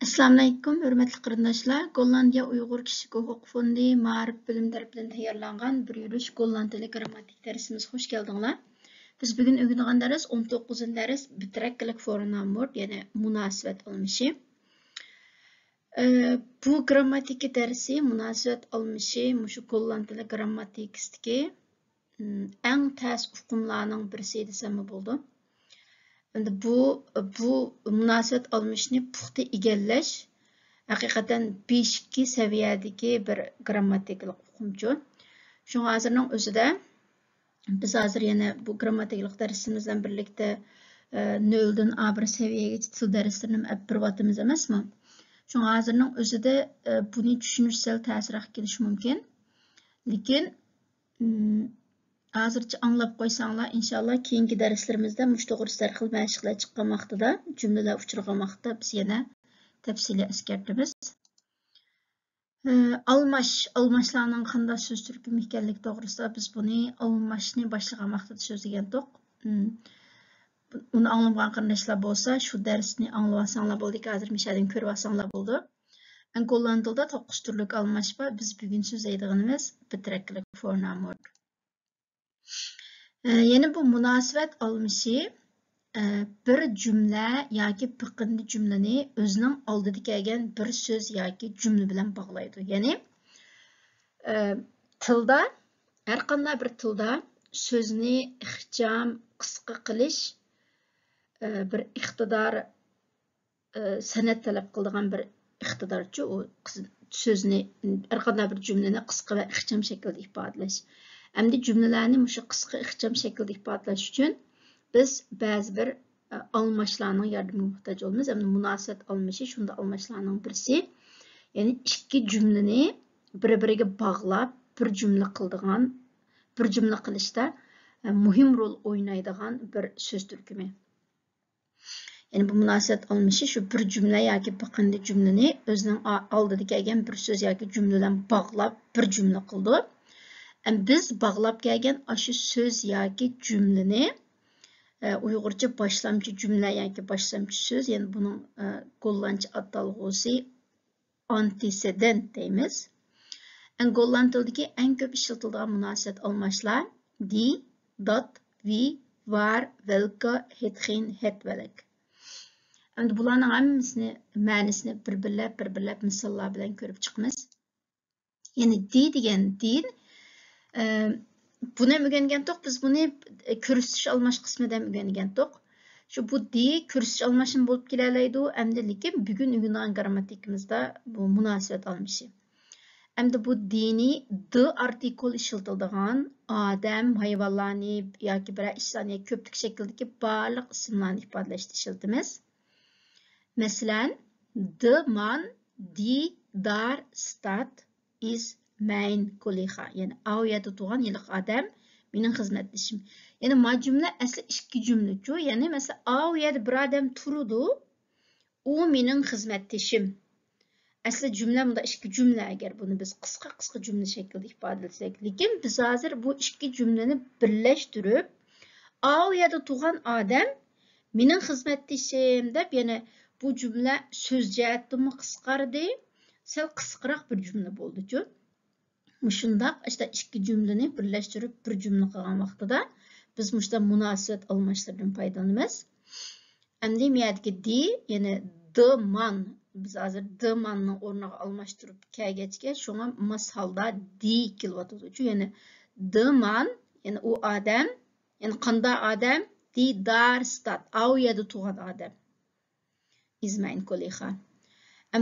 Assalamualaikum, hörmətli qarindoshlar. Gollandiya Uyg'ur Kishilik huquq fondi ma'rif bilim tarafidan tayyorlangan bir yurish Golland tili grammatik darsimizga xush keldinglar. Biz bugun o'rgangan dars 19-dars bitrakkilik fornamord, ya'ni munosabat almishi. Bu grammatik darsi munosabat almishi mushu Golland tili grammatikisidagi eng tez uqumlarning birisi desam bo'ldi. Endi bu munosabat almishni puxta egallash haqiqatan beshikki saviyadagi bir grammatikalik uqumchu. Shunga hozirning o'zida biz hozir yana bu grammatikalik darsimizdan birlikda 0 dan A1 saviyagacha til darslarini olib biryapmiz emasmi? Shunga hozirning o'zida buni tushunish sal ta'sirroq kelishi mumkin. Lekin hozircha anglab qo'ysanglar, inshaalloh keyingi darslarimizda mush to'g'risida har xil mashqlar chiqqan vaqtida, jumlalar uchragan vaqtda biz yana tafsiliy eskartamiz. Almashlarning qanday so'z turkumi ekanligi to'g'risida biz buni almashni boshlagan vaqtida so'zlagandik. Uni anglamagan qarindoshlar bo'lsa, shu darsni anglayolsanglar bo'ldi, hozir mishadan ko'rib olsanglar bo'ldi. Golland tilida 9 turlik almash bor. Biz bugun so'zlaydiganimiz bitrakkilik fornamord. Yine bu munosabat almishi bir cümle yoki biqindi cümleni o'zining oldida kelgan bir so'z yoki cümle bilan bog'laydi. Ya'ni tilda, har qanday bir tilda so'zni ixcham, qisqa qilish bir iqtidor, san'at talab qiladigan bir iqtidorchi, u so'zni har qanday bir cümleni qisqa va ixcham shaklda ifodalash. Hamda cümlelerni mushu qisqa ixcham shaklda ifodalash uchun biz ba'zi bir almashlarning yordamiga muhtoj bo'lamiz. Hamda munosabat almishi shunda almashlarning birisi. Ya'ni ikki cümleni bir-biriga bog'lab bir cümle qiladigan, bir cümle qilishda muhim rol o'ynaydigan bir so'z turkumi. Yani bu munosabat almishi shu bir cümle yoki biqindi cümleni o'zining oldida kelgan bir so'z yoki cümle bilan bog'lab bir cümle qildi. Biz bağlab kelgan aşı söz yoki cümleni Uyg'urcha boshlamchi cümle yoki boshlamchi söz, yani bunun gollandcha atalg'usi antecedent deymiz. Golland tilidagi eng ko'p ishlatiladigan munosabat almashlar die, dat, wie, var, welke, hetgeen, hetwelk. Endi bularning hammasini ma'nosini bir-birlab misollar bilan ko'rib chiqamiz. Yani die degan din buni o'rgangandik, biz buni ko'rsatish almash qismida o'rgangandik. Shu bu di ko'rsatish almashim bo'lib kelalaydi, endi lekin bugun o'rgangan grammatikamizda bu munosabat almishi. Endi bu dini d artikul ishlatiladigan odam, hayvonlarni yoki bir ishlarni ko'plik shakldagi barliq ismlarni ifodalashda ishlatamiz. Masalan, de man, die, dar, stad, is mein Kollege, yani av yerda tug'an yiliq odam mening xizmatdoshim. Yani ma cümle asli ikki cümlechu, yani mesela av yerda bir odam turadi, u mening xizmatdoshim. Asli cümle bunda ikki cümle, agar buni biz qisqa cümle shaklida ifodalasak, lekin biz hozir bu ikki cümleni birlashtirib, av yerda tug'an odam mening xizmatdoshim deb, yani bu cümle so'z jihatdan qisqardi, sal qisqaroq bir cümle bo'ldi-chu. Muşundaq işte ikki cümleni birleştirip bir cümle qilgan vaqtida biz muşda munosabat almashlardan foydalanamiz. Endi miyadagi di, yani de man, biz hozir de manning o'rniga almashtirib kelgachga shunga mos holda di kelyotdi. Yani de man, yani u odam, yani qanday odam? Di dar stad, av yerda tug'an odam. Is mein Kollege.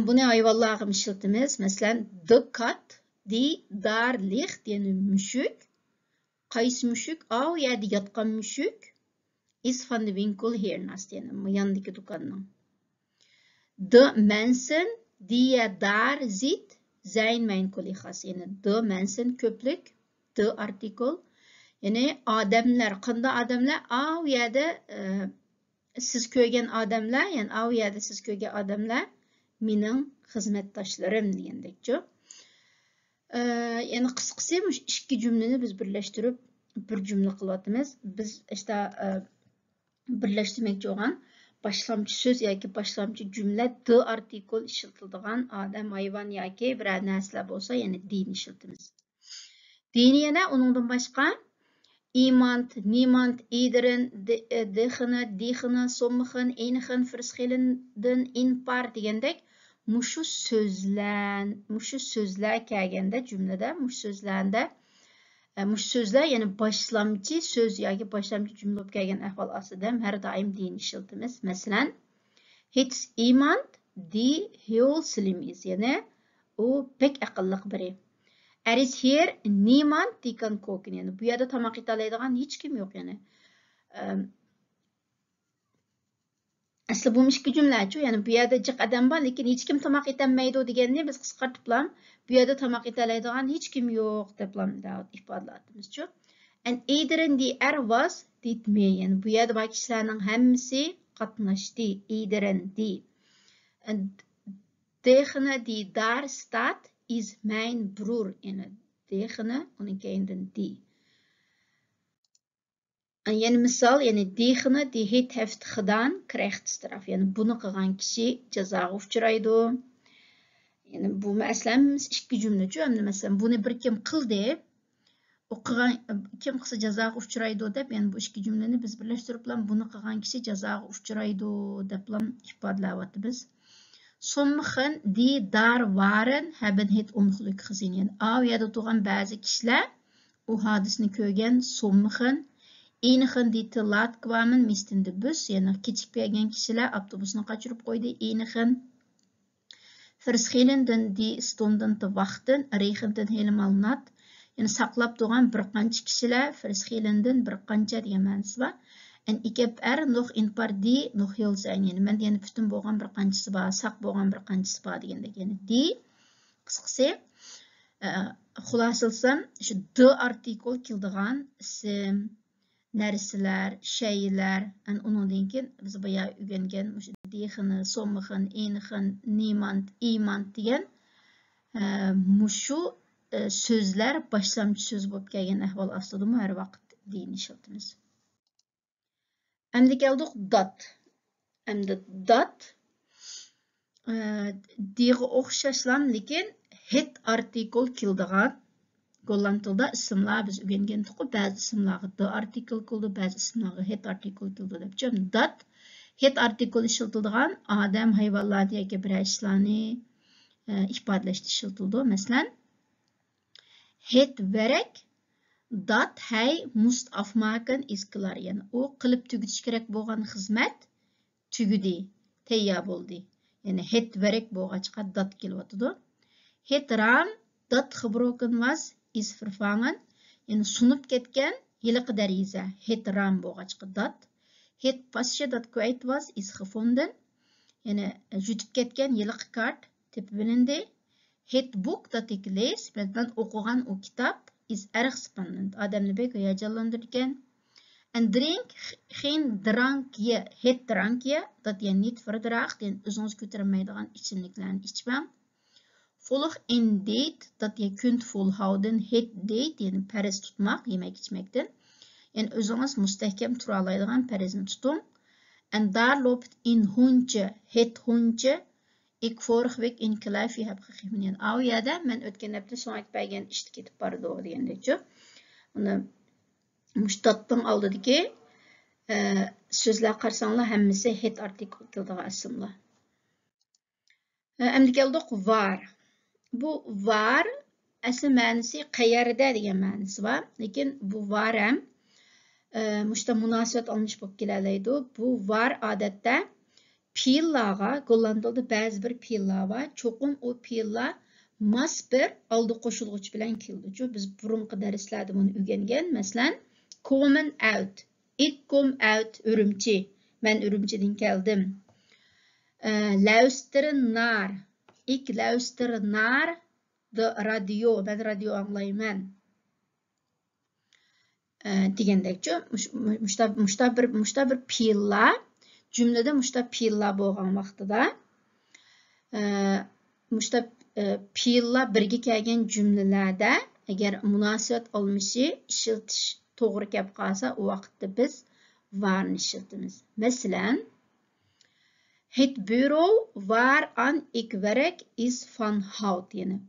Buni hayvonlarga ishlatamiz. Masalan, de kat, die daar ligt, yani müşük. Qaysi müşük? Av yerda yotgan müşük is van de winkel hiernaast, yani yandagi do'konning. De mensen die daar zit zijn mijn collega's, yani de mensen ko'plik, de artikel, yani odamlar, qanday odamlar? Av yerda siz ko'rgan odamlar, yani av yerda siz ko'rgan odamlar mening xizmatdoshlarim degandekchi. Yani qisqasi mush ikki cümleni biz birlashtirib bir cümle qilyapmiz. Biz işte birlashtirmoqchi bo'lgan başlamçı söz yoki başlamçı cümle d artikul işletildigan odam, hayvon yoki biror narsalar bo'lsa, ya'ni din ishlatamiz. Dini yana uningdan boshqa iemand, niemand, iedereen, degene, diegene, sommigen, enigen, verschillenden, in par degandek mushu so'zlar kelganda jumlada mush so'zlar ya'ni boshlamchi so'z yoki boshlamchi jumla bo'lib kelgan ahvol ostida har doim din ishlatamiz. Masalan, het is iemand die heel slim is, ya'ni u pek aqlli biri. Is hier niemand die kan koken, ya'ni bu yerda tamoq yetalaydigan hech kim yo'q, ya'ni asli bu ikki jumlachu, ya'ni bu yerda jiq odam bor, lekin hech kim tamoq yetanmaydi deganni biz qisqartirib bu yerda tamoq yetalaydigan hech kim yo'q deb ifodalayapmiz-chu. And iedereen die was deed mee, ya'ni bu yerda bor kishilarning hammasi qatnashdi. Iedereen die. And degene die daar staat is mijn broer, ya'ni degene uning keyindan die. Yani misal, yani degene die het heeft gedaan, krijgt straf. Yani bunu qilgan kishi jazoga uchraydi. Yani bu masalan ikki jumlachu. Yani masalan buni bir kim qildi, u qilgan kim qilsa jazoga uchraydi deb, yani bu ikki jumlani biz birlashtirib buni qilgan kishi jazoga uchraydi deb ifodalayapmiz. Sommigen die daar waren hebben het ongeluk gezien. Yani u yerda turgan ba'zi kishilar u hodisani ko'rgan. Sommigen, enigen die te laat kwamen, misten de bus, yani kechikib kelgan kishilar avtobusni qochirib qo'ydi. Enigen, verschillenden die stonden te wachten, regent het helemaal nat. Yani saqlab turgan bir qancha kishilar, verschillenden bir qancha degan ma'nosi bor. En ik heb nog een paar die nog heel zijn. Yani men yani bütün bo'lgan bir qanchasi bor, saq bo'lgan bir qanchasi bor degandek. Yani die qisqasi xulosalsam shu d artikul keldigan ism, narsalar, shaylar, and undan keyin biz boya o'rgangan o'sha degene, sommigen, enigen, niemand, iemand degan mushu so'zlar boshlamchi so'z bo'lib kelgan ahvol ostida har vaqt din ishlatamiz. Endi keldik dat. Endi dat diga o'xshashlam, lekin het artikul keldigan Golland tilda ismlar biz o'rgangandik, ba'zi ismlarga d artikul keldi, ba'zi ismlarga het artikul keldi deb. Dat het artikul ishlatiladigan odam, hayvonlarni yoki biror ishlarni ifodalashda ishlatildi. Masalan, het werk dat hij moest afmaken is klaar. Yani o qilib tugutish kerak bo'lgan xizmat tugudi, tayyor bo'ldi. Yani het werk bo'lg'achqa dat kelyotdi. Het raam dat gebroken was is vervangen. Yani sunib ketgan yiliqi dariza. Het raam bo'lg'achqa dat. Het pasje dat kwijt was is gevonden. Yani jutib ketgan yiliqi kart tepib olindi. Het boek dat ik lees, ben o'qigan o kitap is erg spannend. Adamni bek heyecanlandırırken. En drink geen drankje. Het drankje dat je niet verdraagt. En ons götürmeydigan içimliklerini içmem. Volg een date dat je kunt volhouden. Het date yani periz tutmak, yemek içmekten. En özünüz müstehkem turalaydigan perizni tutun. En daar loopt een hondje. Het hondje. Ik vorige week in Kalafi heb gegeven. Yani o yerda men o'tgan hafta so'ng aytpagan ishga ketib bordi degandekchi. Uni mushtatdan oldidagi so'zlar qarasanglar hammasi het artikul keldigan ismlar. Endi keldik var. Bu var asli ma'nosi qayerda degan ma'nosi bor. Lekin bu var ham mushta munosabat olmish bo'lib kelalaydi. Bu var odatda fe'illarga, Golland tilida ba'zi bir fe'illar bor. Cho'qim o fe'illar mas bir oldi qo'shilg'uch bilan keldi. Biz burungi darslarda buni o'rgangan. Masalan, komen out. Ik kom uit Urumchi. Men Urumchidan keldim. Luisteren naar. Ik luister naar de radio. Ben radio anglayman. Degandekchi, mushta bir fe'illar cümlede muşta fe'illar bo'lgan vaqtida muşta fe'illar birga kelgan jumlalarda agar munosabat olmishi ishiltish to'g'ri kelib qolsa, u vaqtda biz varni ishlatamiz. Masalan, Het bureau waaraan ik werk is van hout. Yani.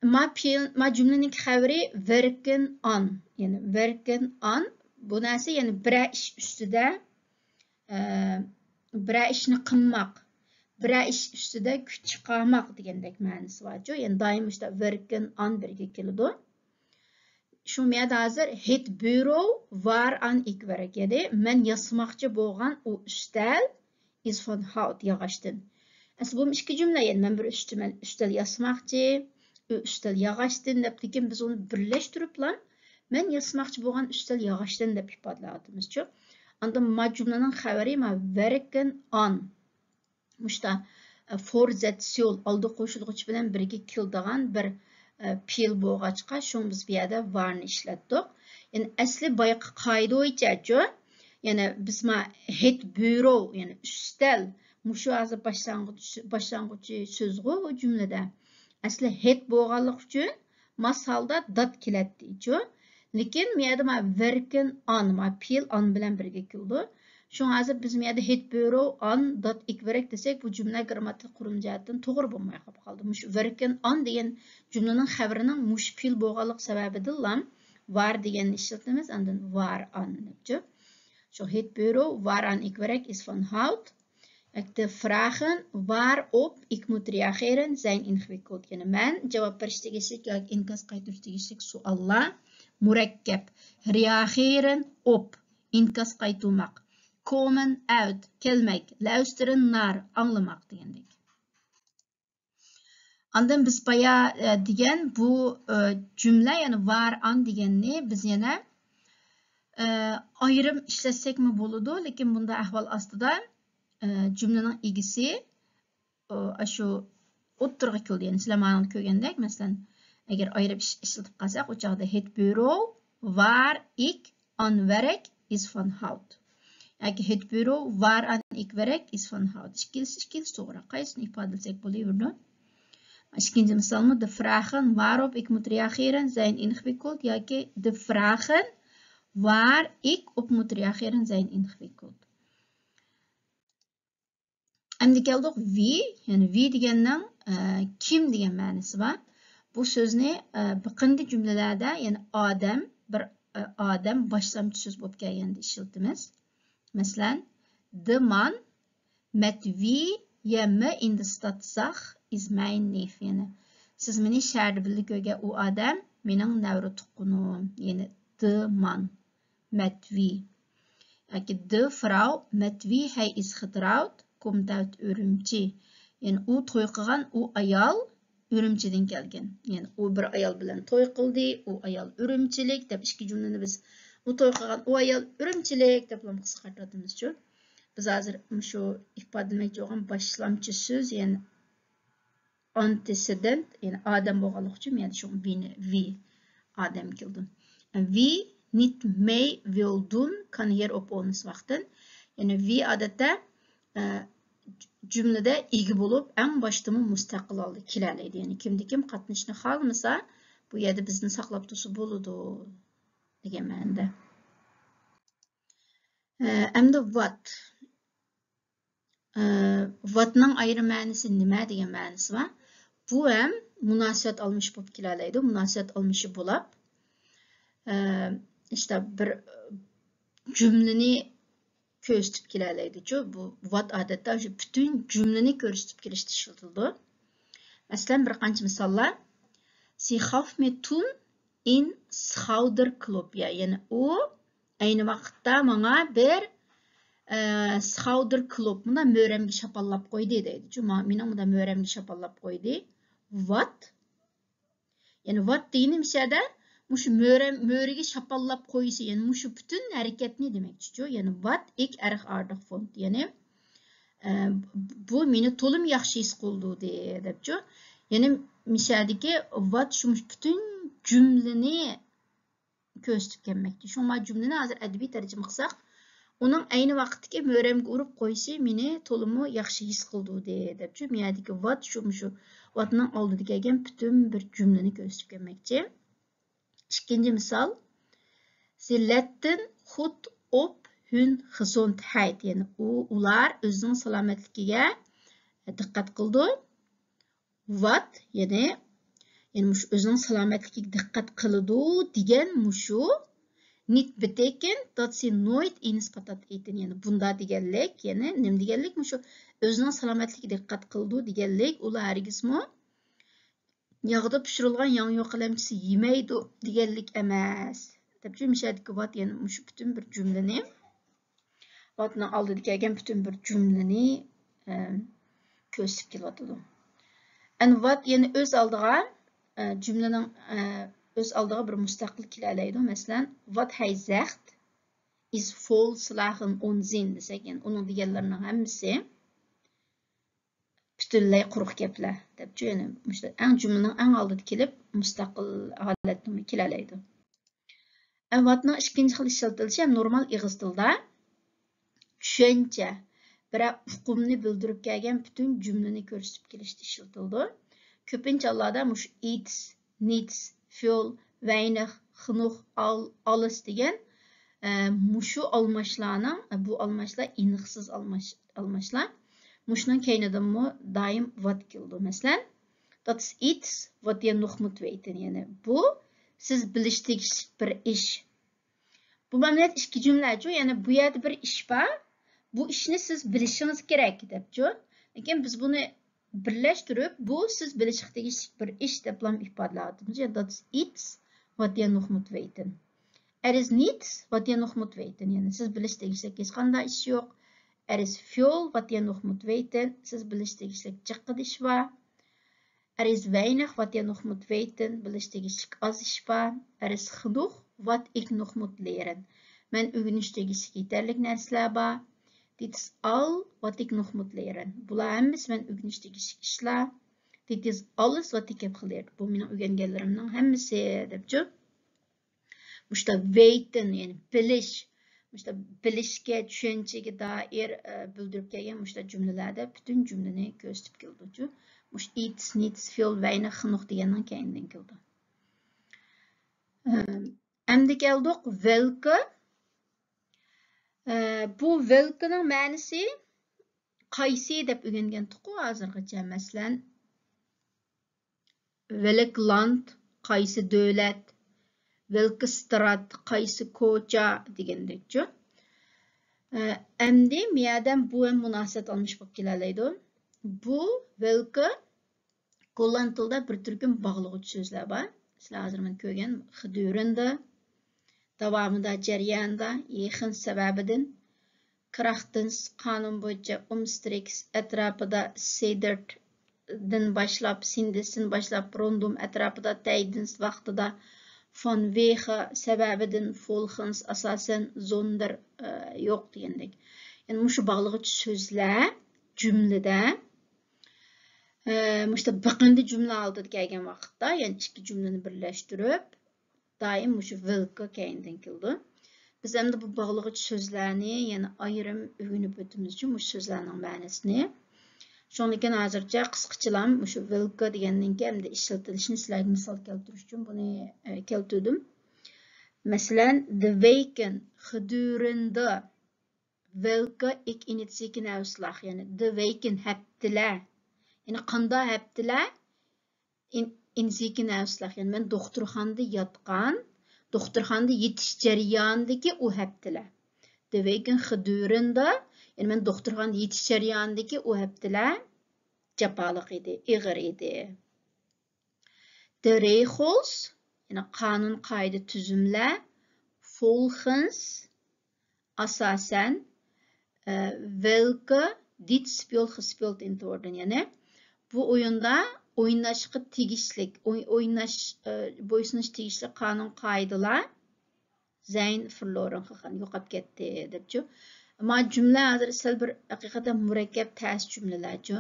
Ma cümlenin xəbəri werken an. Yani werken an. Bu nəsə yani bir iş üstüdə bir işni qılmaq, bir iş üstüdə güc çıxarmaq degəndək mənası var. Yəni daim işte werken an birgə kelidi. Şu məyədə hazır het bureau waaraan ik werk. Yəni mən yasmaqçı bolğan o üstəl is van hout, yağaçdan. Əslində bu iki cümlə, yəni mən bir üstəl yasmaqçı, üstəl yağaçdan deyib, biz onu birləşdiriblə mən yasmaqçı bolğan üstəl yağaçdan deyib ifadələrdimiz. Anda ma cümlənin xəbəri ma werken an. Muşda forzetsion aldı qoşulğucu bilan birgə keldigan bir pil bolğaçqa şunu biz bu yerdə varni işlətdik. Yəni əsli bayaqı qayda boyunca, yəni biz ma het bureau, yəni üstəl muşu hazır başlanğıcı sözü o cümlədə. Əsli het bolğanlıq üçün masalda dat kelətdi. Lekin bu yerdə ma werken an, ma pil an bilan birgə keldi. Şu hazır biz bu yerdə het bureau an dat ik werk desək bu cümlə qrammatik qurum cəhətdən toğru bolmay qaldı. Muş werken an degan cümlənin xəbərinin muş pil bolğanlıq səbəbidir. Var deganni işlətimiz, ondan var an debçi. Şu het bureau waaraan ik werk is van hout. De vragen waarop ik moet reageren zijn ingewikkeld. Yani mən cavab veriş degesek yoki inkas qaytırış degesek suallar murakkab. Reageren op, inkas qaytırmaq. Komen uit, kelmek. Luisteren naar, anlamak degendek. Ondan biz baya degen bu cümle yani var an degenni biz yana ayrım işletsek mi boludu. Lekin bunda ahval aslida cümlenin ilgisi şu o'ttirg'i keldi. Yani sizlar ma'noni ko'rgandek, masalan, agar ayirib ishlatib qolsak, o chog'da het bureau waar ik aan werk is van hout. Yoki het bureau waaraan ik werk is van hout. Ikkisi to'g'ri. Qaysini ifodalasak bo'laveradi? İkinci misalımız de vragen waarop ik moet reageren zijn ingewikkeld. Yoki de vragen waar ik op moet reageren zijn ingewikkeld. Endi keldik wie, yani wie deganning kim degan ma'nosi bor. Bu so'zni biqindi jumlalarda, yani odam, bir odam boshlamchi so'z bo'lib kelganda ishlatamiz. Masalan, de man met wie je me in de stad zag is mijn neef. Yani siz meni shaharda birga ko'rgan u odam mening navra tuqqanim. Yani de man met wie. Yoki de vrouw met wie hij is getrouwd komt uit Ürümçi. Yani u to'y qilgan u ayol Ürümçidan kelgan. Yani u bir ayol bilan to'y qildi, u ayol Ürümçilik deb ikki jumlani biz u to'y qilgan u ayol Ürümçilik deb qisqartiramiz-ku. Biz hozir shu ifodalamoqchi bo'lgan boshlamchi so'z, yani antecedent, yani odam bo'lganlik uchun men shu vi odam keldi. Vi niet mee wil doen kan hier op ons wachten. Yani vi odatda cümlede ega bo'lib, eng boshda mustaqil oldi kelalaydi. Yani kimda-kim qatnashishni xohlamasa, bu yerda bizni saqlab tursa bo'ladi degan ma'noda. Endi what. What'ning ayrim ma'nosi nima degan ma'nosi bor. Bu ham munosabat olmish bo'lib kelalaydi. Munosabat olmishi bo'lib, işte bir cümleni ko'rsatib kelalaydi-ku. Bu what odatda shu butun jumlani ko'rsatib kelishda ishlatiladi. Masalan, bir qancha misollar. Sie gaf me toen in schouderklop. Yani u ayni vaqtda menga bir schouderklop, bunda mo'ramga shapallab qo'ydi deydi. Mening bunda mo'ramga shapallab qo'ydi. What? Yani what degani mishada mushu mo'riga shapallab qo'yishi, yani mushu butun harakatni demakchi. Yani what ik erg aardig vond. Yani bu meni to'lim yaxshi his qildi debchi. Yani mishadagi what shu butun jumlani ko'rsatib kelmoqda. Shu jumlani hozir adabiy tarjima qilsak, uning ayni vaqtdagi mo'ramga urib qo'yishi meni to'lim yaxshi his qildi debchi. Miyadagi what shu whatning oldida kelgan butun bir jumlani ko'rsatib kelmoqchi. İkinci misal. Sie letten goed op Hün Gesundheit, yani ular özünün salomatligiga diqqat qildi. What, yani özünün salomatligiga diqqat qiladi degan mushu nit betekent dat ze nooit eens patat eten. Yani bunda deganlik, yani nim deganlik mushu özünün salomatligiga diqqat qildi deganlik, ular hargizmi yağda pişirilgan yangi qalamchisi yemaydi deganlik emas. Debchi mishadiki what, yani mushu bütün bir cümleni what'ning oldida kelgan bütün bir cümleni ko'rsatib kelyotidi. And what, yani öz aldığa cümlenin öz aldığa bir mustaqil kelalaydi. Mesela what hij zegt is volslagen onzin desek, yani onun deganlarining hammasi butunlay quruq gaplar debchi, yani eng cümlenin eng oldida kelib mustaqil holatni kelalaydi. And what'ning ikkinchi xil ishlatilishi ham normal ig'iz tilda tushuncha, biroq uqumni bildirib kelgan bütün cümleni ko'rsatib kelishda ishlatildi. Ko'pincha hollarda mush eats, needs, fuel, weinig, genug, alles degan mushu almashlarning, bu almashlar iniqsiz almashlar. Mushning keyinidami doim what keldi. Masalan, dat is iets wat je nog moet weten. Yani bu siz bilish tegishli bir ish. Bu mamlat ikki jumlachu, yani bu yerda bir ish bor. Bu ishni siz bilishingiz kerak debchu. Lekin biz buni birlashtirib, bu siz bilishga tegishli bir ish deb ham ifodalaymiz. Yani dat is iets wat je nog moet weten. Is niets wat je nog moet weten. Yani siz bilish tegishli hech qanday ish yo'q. Is fuel wat je nog moet weten. Siz bilish tegishli jiqqi ish bor. Is weinig wat je nog moet weten. Bilish tegishli az ish bor. Is genoeg wat ik nog moet leren. Men o'rganish tegishli yetarli narsalar bor. Dit is al wat ik nog moet leren. Bular hammasi men o'rganish tegishli ishlar. Dit is alles wat ik heb geleerd. Bu mening o'rganganlarimning hammasi debchi. Mushta weten, yani bilish. Mushta bilishga, tushunchaga doir bildirib kelgan mushta jumlalarda bütün cümleni ko'rsatib keldi. Mush eats, needs, fuel, weinig, genoeg degandan keyindan keldi. Endi keldik welke. Bu welkening ma'nosi qaysi deb o'rgangandik hozirgacha. Masalan, welk land, qaysi davlat, welke straat, qaysi ko'cha degandekchi. Endi bu yerdan bu ham munosabat olmish bo'lib kelalaydi. Bu welke golland tilida bir turkum bog'lovchi so'zlar bor. Sizlar hozir men ko'rgan gedurende, davomida, jarayonda, yaqin sababidan, krachtens, qonun bo'yicha, umstrix, atrofida, sedertdan boshlab, sindesdan boshlab, rondom atrofida, tijdens, vaqtida, vanwege, sababidan, volgens, asosan, zonder, yo'q degandek. Yani mushu bog'lovchi so'zlar jumlada mushta biqindi jumla oldida kelgan vaqtda, yani ikki jumlani birlashtirib, doim mushu welke keyindan keldi. Biz endi bu bog'lovchi so'zlarni, yani ayrim o'rganib o'tamiz uchun mushu so'zlarning ma'nosini. Shundan hozircha qisqachalam mushu welke degandan keyin endi ishlatilishini sizlarga misol keltirish uchun buni keltirdim. Masalan, de weken gedurende welke ik in het ziekenhuis lag. Yani de weken haftalar. Yani qanday haftalar in ziekenhuis lag. Yani men doktorxonada yotgan, doktorxonada yetish jarayonidagi u haftalar. De weken gedurende, yani men doktorxonada yetish jarayonidagi u haftalar jafoliq edi, ig'ir edi. De regels, yani qonun qoida tuzumlar, volgens, asosan, welke dit spel gespeeld in te worden. Yani bu oyunda oynashga tegishli, bo'ysunish tegishli qonun qoidalar zayn verloren gegaan, yo'qolib ketdi debchi. Ammo jumla hozir sal bir haqiqatan murakkab ters jumlalarchi.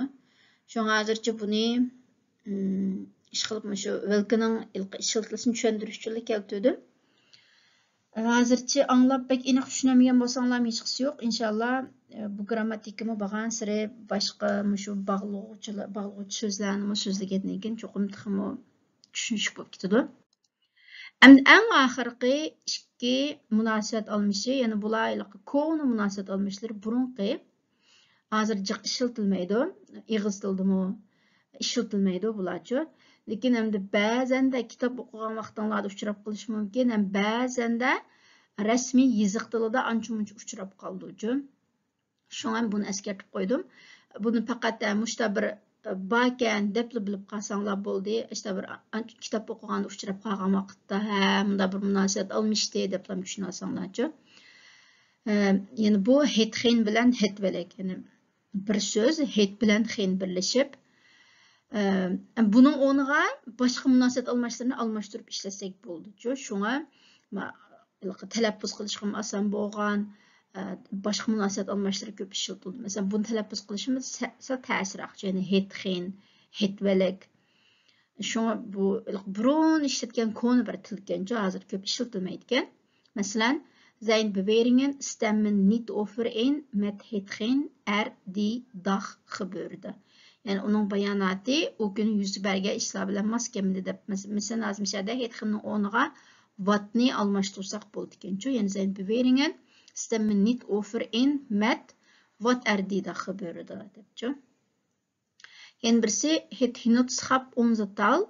Shuning hozircha buni ish qilib shu welkening ishlatılishini tushuntirish uchun keltirdim. Hozircha anglab bek aniq tushunamagan bo'lsanglar hech qisi yo'q. Inshaalloh bu grammatikani bag'an siri boshqa shu bog'lovchi so'zlarni so'zlagandan keyin cho'qim tushunish bo'lib ketadi. Eng ahirgi ikki munosabat almishi, ya'ni bular konu munosabat almishlari burunqi hozir jiq ishlatilmaydi, ig'iz tildimi ishlatilmaydi bularchi. Lekin endi ba'zanda kitob o'qigan vaqtinglarda uchrab qolish mumkin, ham ba'zanda rasmiy yiziq tilida ancha-muncha uchrab qoldi. Shunga buni eskartib qo'ydim. Buni faqat mushta bir barkan deb bilib qolsanglar bo'ldi. İşte bir kitob o'qiganda uchrab qolgan vaqtda bunda bir munosabat almishdi deb tushunib olsanglarchi. Yani bu het-xen bilan het-velek, yani bir so'z het bilan xen birlashib, buning o'rniga boshqa munosabat almashlarini almashtirib ishlasak bo'ldi. Shunga talaffuz qilishga oson bo'lgan boshqa munosabat almashlari ko'p ishlatildi. Masalan, buni talaffuz qilishimiz sal ta'sirroq, ya'ni het-xen, het-velek. Shunga bu burun ishlatgan konu bir til ekan, hozir ko'p ishlatilmaydi ekan. Masalan, zijn beweringen stemmen niet overeen met hetgeen die dag gebeurde. Yani onun bayanatı o gün yüzü berge işler bilen maskemli de mesela azmışada hetgenin onuğa vatni almıştırsak boldiken. Yani zijn beweringen stemmen niet overeen met wat die dag gebeurde. En birisi het genootschap Onze Taal,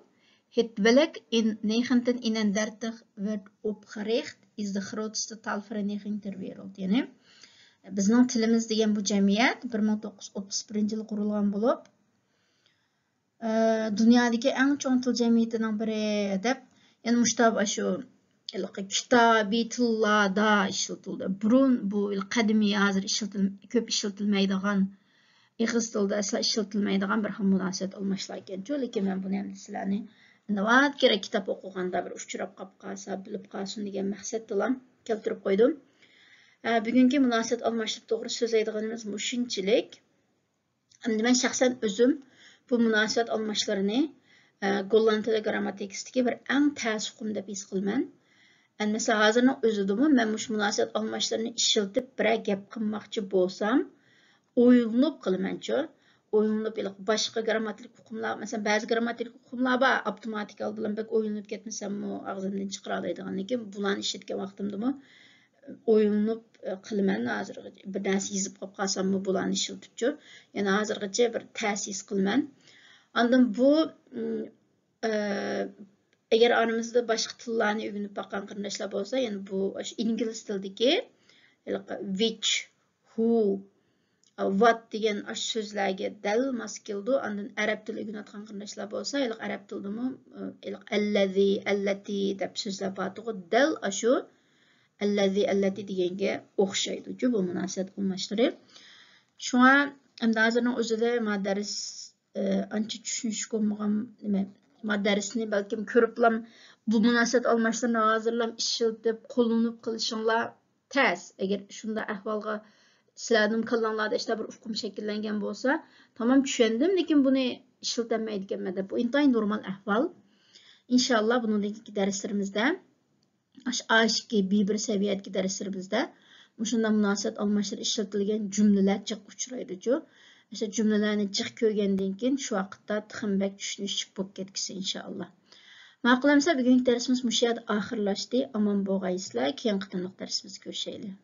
het welk in 1931 werd opgericht, is de grootste taalvereniging ter wereld. Yani bizning tilimiz degan bu jamiyat 1931 yil qurilgan bo'lib, dunyodagi eng chong til jamiyatining biri deb, yani mushtab shu kitobiy tillarda ishlatildi. Burun bu qadimiy hozir ko'p ishlatilmaydigan ig'iz tilda asla ishlatilmaydigan bir xil munosabat almashlar ekan. Lekin men buni ham sizlarni navbat kerak kitob o'qiganda bir uchrab qolib qolsa, bilib qolsin degan maqsad bilan keltirib qo'ydim. Bugungi munosabat almashtirib to'g'ri so'zlaydiganimiz shunchalik. Endi men shaxsan o'zim bu munosabat almashlarini golland tili grammatikasidagi bir eng ta'sirqum deb his qilaman. Mesela hozirning o'zidami men mush munosabat almashlarini ishlatib bir gap qilmoqchi bo'lsam, o'ylanib qilaman-chi. O'ylanib boshqa grammatik hukmlar, masalan ba'zi grammatik hukmlar bor, avtomatik bilan bek o'ylanib ketmasam-mu og'zimdan chiqara oladigan, lekin bularni ishlatgan vaqtimdami o'ylanib qilaman. Hozir bir narsa yozib qolib qolsam-mu bularni ishlatibchi. Yani hozirgacha bir ta'sis qilaman. Ondan bu agar oramizda boshqa tillarni o'rganib boqqan qarindoshlar bo'lsa, yani bu ingliz tilidagi which, who, what degan so'zlarga dal mos keldi. Ondan arab tili o'rganayotgan qarindoshlar bo'lsa, arab tilidami allazi, allati deb so'zlar bor. Dal shu allazi, allati deganga o'xshaydi bu munosabat almashtirish. Shunga endi hozirning o'zida dars ancha tushunish bo'lmagan nima darsni balkim ko'riblam bu munosabat almashlarini hozirlam ishlatib qo'llanib qilishinglar tez. Agar shunda ahvolga sizlarning kallanglarda işte bir ufqum shakllangan bo'lsa, tamam tushundim, lekin buni ishlatilmaydiganman deb. Bu intayin normal ahvol. İnşallah buningdagi darslarimizda, A2 B1 saviyadagi darslarimizda shunda munosabat almashlar ishlatilgan jumlalar jiq uchraydi-ku. O'sha jumlalarni jiq ko'rgandan keyin shu vaqtda tixinbak tushunishib bo'lib ketgisi inshaalloh. Ma'qulamsa bugungi darsimiz mush yerda oxirlashdi. Omon bo'lgaysizlar. Keyingi darsimiz ko'rishaylik.